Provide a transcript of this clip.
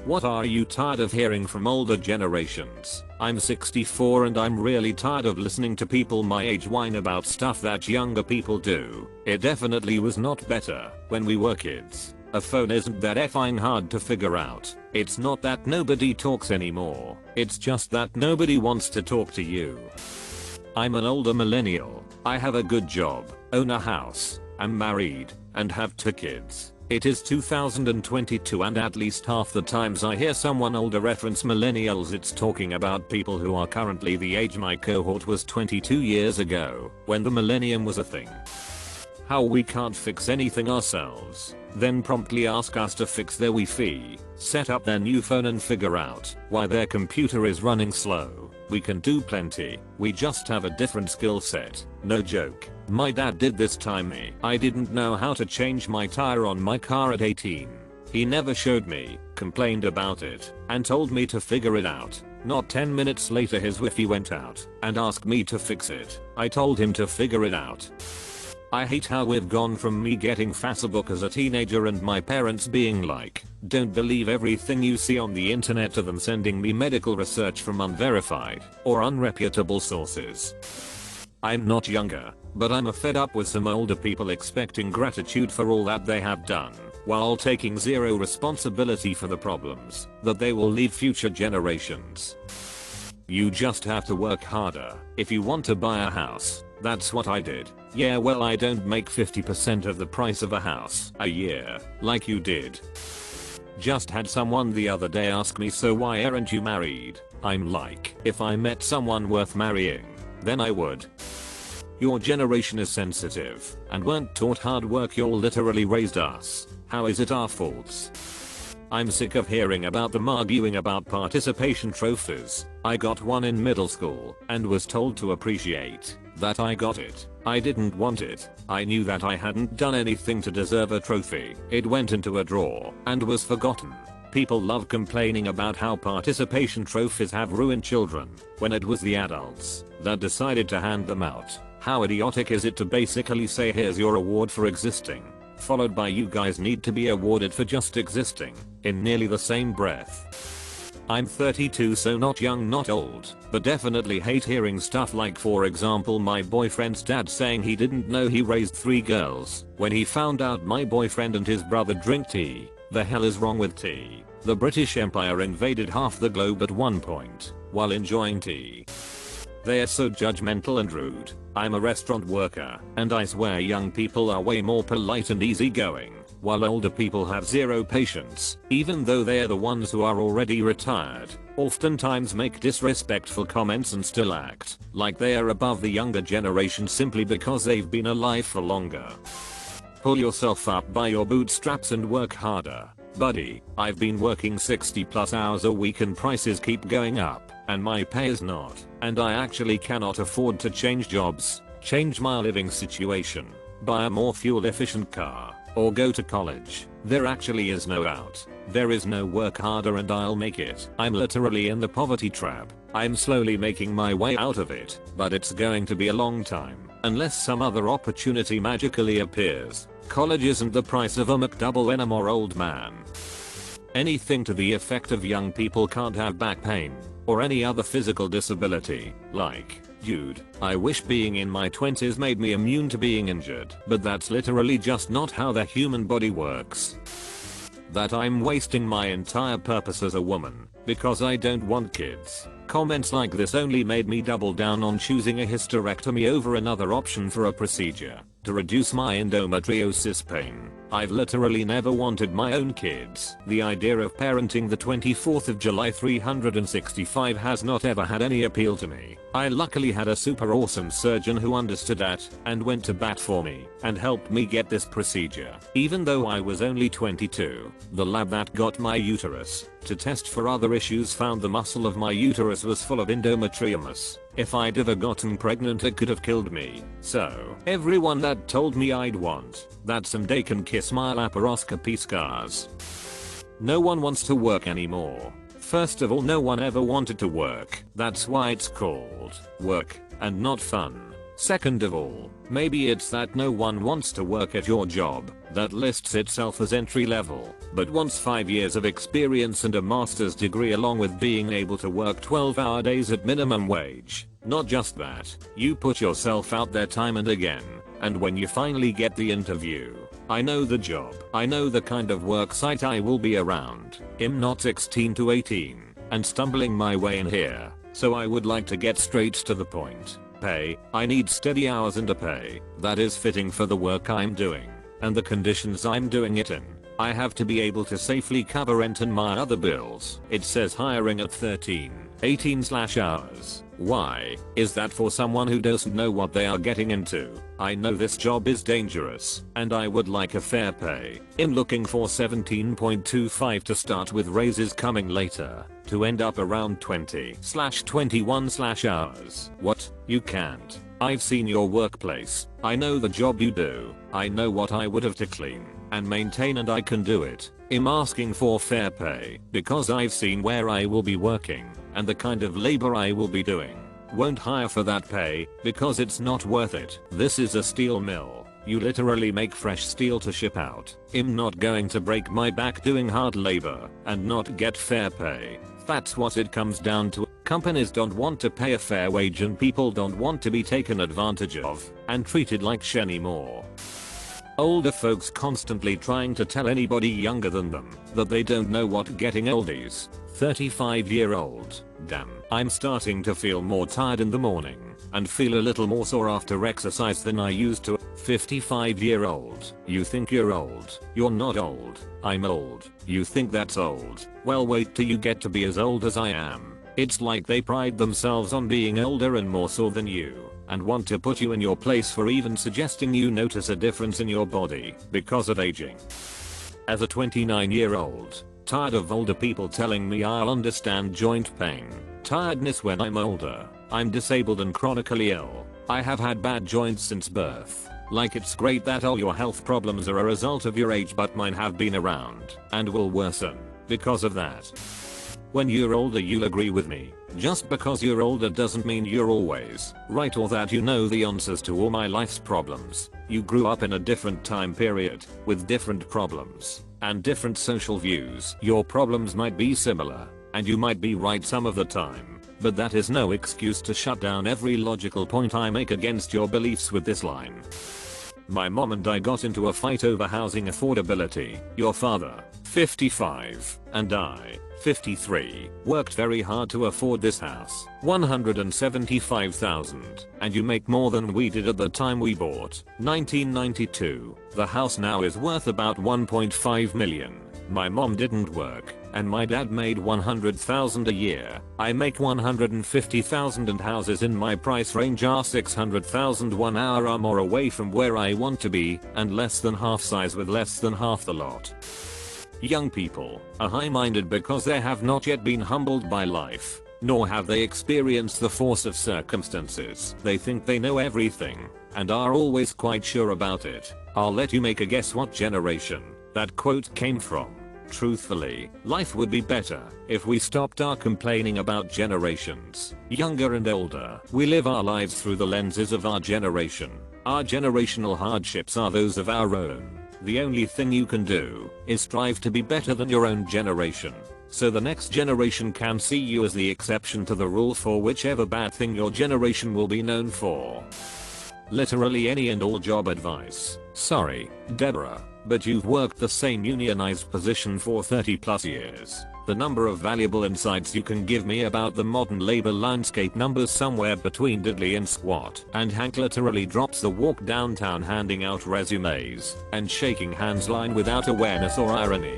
What are you tired of hearing from older generations? I'm 64 and I'm really tired of listening to people my age whine about stuff that younger people do. It definitely was not better when we were kids. A phone isn't that effing hard to figure out. It's not that nobody talks anymore. It's just that nobody wants to talk to you. I'm an older millennial. I have a good job, own a house, am married, and have 2 kids. It is 2022 and at least half the times I hear someone older reference millennials, it's talking about people who are currently the age my cohort was 22 years ago, when the millennium was a thing. How we can't fix anything ourselves, then promptly ask us to fix their Wi-Fi, set up their new phone and figure out why their computer is running slow. We can do plenty, we just have a different skill set. No joke. My dad did this time I didn't know how to change my tire on my car at 18. He never showed me, complained about it, and told me to figure it out. Not 10 minutes later his Wi-Fi went out and asked me to fix it. I told him to figure it out. I hate how we've gone from me getting Facebook as a teenager and my parents being like, don't believe everything you see on the internet, to them sending me medical research from unverified or unreputable sources. I'm not younger, but I'm fed up with some older people expecting gratitude for all that they have done, while taking zero responsibility for the problems that they will leave future generations. You just have to work harder if you want to buy a house. That's what I did. Yeah, well, I don't make 50% of the price of a house a year like you did. Just had someone the other day ask me, so why aren't you married? I'm like, if I met someone worth marrying, then I would. Your generation is sensitive and weren't taught hard work. Y'all literally raised us. How is it our faults? I'm sick of hearing about them arguing about participation trophies. I got one in middle school and was told to appreciate that I got it. I didn't want it. I knew that I hadn't done anything to deserve a trophy. It went into a drawer and was forgotten. People love complaining about how participation trophies have ruined children, when it was the adults that decided to hand them out. How idiotic is it to basically say, here's your award for existing, followed by you guys need to be awarded for just existing, in nearly the same breath. I'm 32, so not young not old, but definitely hate hearing stuff like, for example, my boyfriend's dad saying he didn't know he raised 3 girls when he found out my boyfriend and his brother drink tea. The hell is wrong with tea? The British Empire invaded half the globe at one point while enjoying tea. They are so judgmental and rude. I'm a restaurant worker, and I swear young people are way more polite and easygoing, while older people have zero patience, even though they are the ones who are already retired, oftentimes make disrespectful comments and still act like they are above the younger generation simply because they've been alive for longer. Pull yourself up by your bootstraps and work harder. Buddy, I've been working 60+ hours a week and prices keep going up, and my pay is not, and I actually cannot afford to change jobs, change my living situation, buy a more fuel efficient car, or go to college. There actually is no out. There is no work harder and I'll make it. I'm literally in the poverty trap. I'm slowly making my way out of it, but it's going to be a long time, unless some other opportunity magically appears. College isn't the price of a McDouble or old man. Anything to the effect of young people can't have back pain, or any other physical disability, like, dude, I wish being in my 20s made me immune to being injured, but that's literally just not how the human body works. That I'm wasting my entire purpose as a woman, because I don't want kids. Comments like this only made me double down on choosing a hysterectomy over another option for a procedure to reduce my endometriosis pain. I've literally never wanted my own kids. The idea of parenting the 24th of July 365 has not ever had any appeal to me. I luckily had a super awesome surgeon who understood that and went to bat for me and helped me get this procedure. Even though I was only 22, the lab that got my uterus to test for other issues found the muscle of my uterus was full of endometriomas. If I'd ever gotten pregnant it could have killed me. So, everyone that told me I'd want that someday can kiss my laparoscopy scars. No one wants to work anymore. First of all, no one ever wanted to work. That's why it's called work and not fun. Second of all, maybe it's that no one wants to work at your job that lists itself as entry level, but wants 5 years of experience and a master's degree along with being able to work 12-hour days at minimum wage. Not just that, you put yourself out there time and again, and when you finally get the interview, I know the job, I know the kind of work site I will be around. I'm not 16 to 18 and stumbling my way in here, so I would like to get straight to the point. Pay, I need steady hours and a pay that is fitting for the work I'm doing and the conditions I'm doing it in. I have to be able to safely cover rent and my other bills. It says hiring at 18/hours. Why is that for someone who doesn't know what they are getting into? I know this job is dangerous and I would like a fair pay. I'm looking for 17.25 to start with raises coming later to end up around 20/21/hours. What? You can't. I've seen your workplace. I know the job you do. I know what I would have to clean and maintain and I can do it. I'm asking for fair pay because I've seen where I will be working and the kind of labor I will be doing. Won't hire for that pay because it's not worth it. This is a steel mill. You literally make fresh steel to ship out. I'm not going to break my back doing hard labor and not get fair pay. That's what it comes down to. Companies don't want to pay a fair wage and people don't want to be taken advantage of and treated like shit anymore. Older folks constantly trying to tell anybody younger than them that they don't know what getting old is. 35-year-old. Damn, I'm starting to feel more tired in the morning and feel a little more sore after exercise than I used to. 55-year-old. You think you're old. You're not old. I'm old. You think that's old. Well, wait till you get to be as old as I am. It's like they pride themselves on being older and more so than you and want to put you in your place for even suggesting you notice a difference in your body because of aging. As a 29-year-old, tired of older people telling me I'll understand joint pain, tiredness when I'm older, I'm disabled and chronically ill, I have had bad joints since birth. Like it's great that all your health problems are a result of your age, but mine have been around and will worsen because of that. When you're older you'll agree with me. Just because you're older doesn't mean you're always right or that you know the answers to all my life's problems. You grew up in a different time period with different problems and different social views. Your problems might be similar and you might be right some of the time, but that is no excuse to shut down every logical point I make against your beliefs with this line. My mom and I got into a fight over housing affordability. Your father, 55, and I, 53, worked very hard to afford this house, $175,000, and you make more than we did at the time we bought, 1992. The house now is worth about $1.5 million. My mom didn't work, and my dad made $100,000 a year. I make $150,000 and houses in my price range are $600,000 1 hour or more away from where I want to be and less than half size with less than half the lot. Young people are high-minded because they have not yet been humbled by life, nor have they experienced the force of circumstances. They think they know everything and are always quite sure about it. I'll let you make a guess what generation that quote came from. Truthfully, life would be better if we stopped our complaining about generations, younger and older. We live our lives through the lenses of our generation. Our generational hardships are those of our own. The only thing you can do is strive to be better than your own generation, so the next generation can see you as the exception to the rule for whichever bad thing your generation will be known for. Literally any and all job advice. Sorry, Deborah, but you've worked the same unionized position for 30+ years. The number of valuable insights you can give me about the modern labor landscape numbers somewhere between diddly and squat. And Hank literally drops the walk downtown handing out resumes and shaking hands line without awareness or irony.